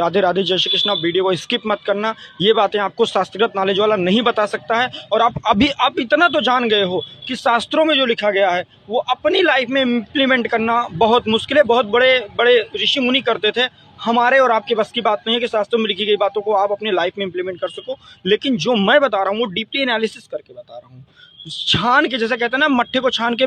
राधे राधे, जय श्री कृष्णा। वीडियो को स्किप मत करना, ये बातें आपको शास्त्रगत नॉलेज वाला नहीं बता सकता है। और आप इतना तो जान गए हो कि शास्त्रों में जो लिखा गया है वो अपनी लाइफ में इम्प्लीमेंट करना बहुत मुश्किल है। बहुत बड़े बड़े ऋषि मुनि करते थे, हमारे और आपके बस की बात नहीं है कि शास्त्रों में लिखी गई बातों को आप अपनी लाइफ में इम्प्लीमेंट कर सको। लेकिन जो मैं बता रहा हूँ वो डीपली एनालिसिस करके बता रहा हूँ, छान के, जैसे कहते हैं ना मट्ठे को छान के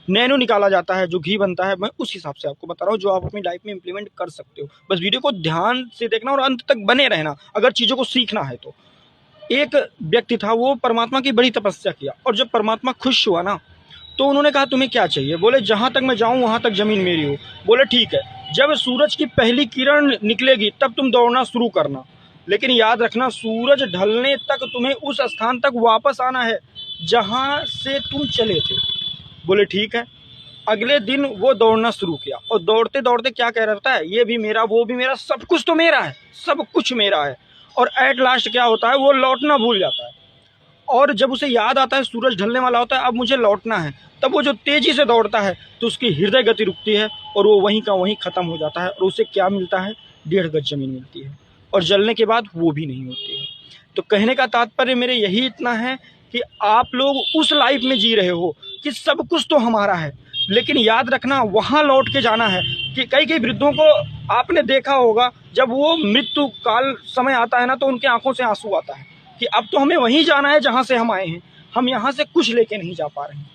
नैनो निकाला जाता है, जो घी बनता है, मैं उस हिसाब से आपको बता रहा हूँ जो आप अपनी लाइफ में इंप्लीमेंट कर सकते हो। बस वीडियो को ध्यान से देखना और अंत तक बने रहना अगर चीज़ों को सीखना है तो। एक व्यक्ति था, वो परमात्मा की बड़ी तपस्या किया, और जब परमात्मा खुश हुआ ना तो उन्होंने कहा तुम्हें क्या चाहिए? बोले जहाँ तक मैं जाऊँ वहाँ तक ज़मीन मेरी हो। बोले ठीक है, जब सूरज की पहली किरण निकलेगी तब तुम दौड़ना शुरू करना, लेकिन याद रखना सूरज ढलने तक तुम्हें उस स्थान तक वापस आना है जहाँ से तुम चले थे। बोले ठीक है। अगले दिन वो दौड़ना शुरू किया, और दौड़ते दौड़ते क्या कह रहा है, ये भी मेरा, वो भी मेरा, सब कुछ तो मेरा है, सब कुछ मेरा है। और एट लास्ट क्या होता है, वो लौटना भूल जाता है। और जब उसे याद आता है सूरज ढलने वाला होता है, अब मुझे लौटना है, तब वो जो तेजी से दौड़ता है तो उसकी हृदय गति रुकती है और वो वहीं का वहीं खत्म हो जाता है। और उसे क्या मिलता है? 1.5 गज जमीन मिलती है, और जलने के बाद वो भी नहीं होती है। तो कहने का तात्पर्य मेरे यही इतना है कि आप लोग उस लाइफ में जी रहे हो कि सब कुछ तो हमारा है, लेकिन याद रखना वहाँ लौट के जाना है। कि कई वृद्धों को आपने देखा होगा, जब वो मृत्यु काल समय आता है ना तो उनके आंखों से आंसू आता है कि अब तो हमें वहीं जाना है जहाँ से हम आए हैं, हम यहाँ से कुछ लेके नहीं जा पा रहे हैं।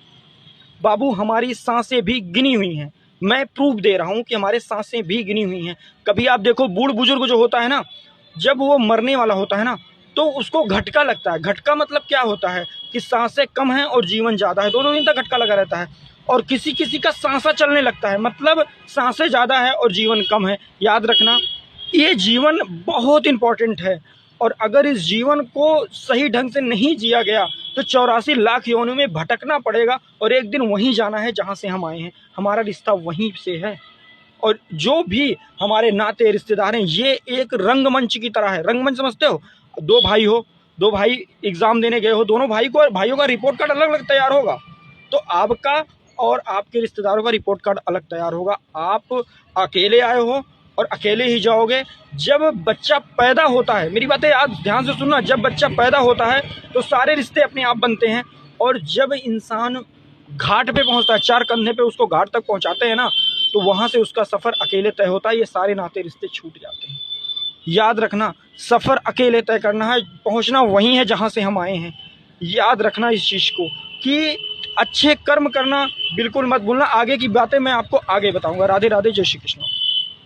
बाबू, हमारी सांसें भी गिनी हुई हैं, मैं प्रूफ दे रहा हूँ कि हमारे सांसें भी गिनी हुई हैं। कभी आप देखो बूढ़ बुजुर्ग जो होता है ना, जब वो मरने वाला होता है ना तो उसको झटका लगता है। झटका मतलब क्या होता है कि सांसें कम हैं और जीवन ज़्यादा है, 2 दिन तक झटका लगा रहता है। और किसी किसी का सांसा चलने लगता है, मतलब सांसें ज़्यादा है और जीवन कम है। याद रखना ये जीवन बहुत इंपॉर्टेंट है, और अगर इस जीवन को सही ढंग से नहीं जिया गया तो 84 लाख योनियों में भटकना पड़ेगा, और एक दिन वहीं जाना है जहाँ से हम आए हैं। हमारा रिश्ता वहीं से है, और जो भी हमारे नाते रिश्तेदार हैं ये एक रंगमंच की तरह है। रंगमंच समझते हो? 2 भाई हो, 2 भाई एग्जाम देने गए हो, दोनों भाइयों का रिपोर्ट कार्ड अलग अलग तैयार होगा, तो आपका और आपके रिश्तेदारों का रिपोर्ट कार्ड अलग तैयार होगा। आप अकेले आए हो और अकेले ही जाओगे। जब बच्चा पैदा होता है, मेरी बातें आज ध्यान से सुनना, जब बच्चा पैदा होता है तो सारे रिश्ते अपने आप बनते हैं, और जब इंसान घाट पे पहुंचता है, 4 कंधे पे उसको घाट तक पहुंचाते हैं ना, तो वहां से उसका सफर अकेले तय होता है। ये सारे नाते रिश्ते छूट जाते हैं। याद रखना, सफर अकेले तय करना है, पहुंचना वहीं है जहां से हम आए हैं। याद रखना इस चीज को कि अच्छे कर्म करना बिल्कुल मत भूलना। आगे की बातें मैं आपको आगे बताऊंगा। राधे राधे, जय श्री कृष्ण।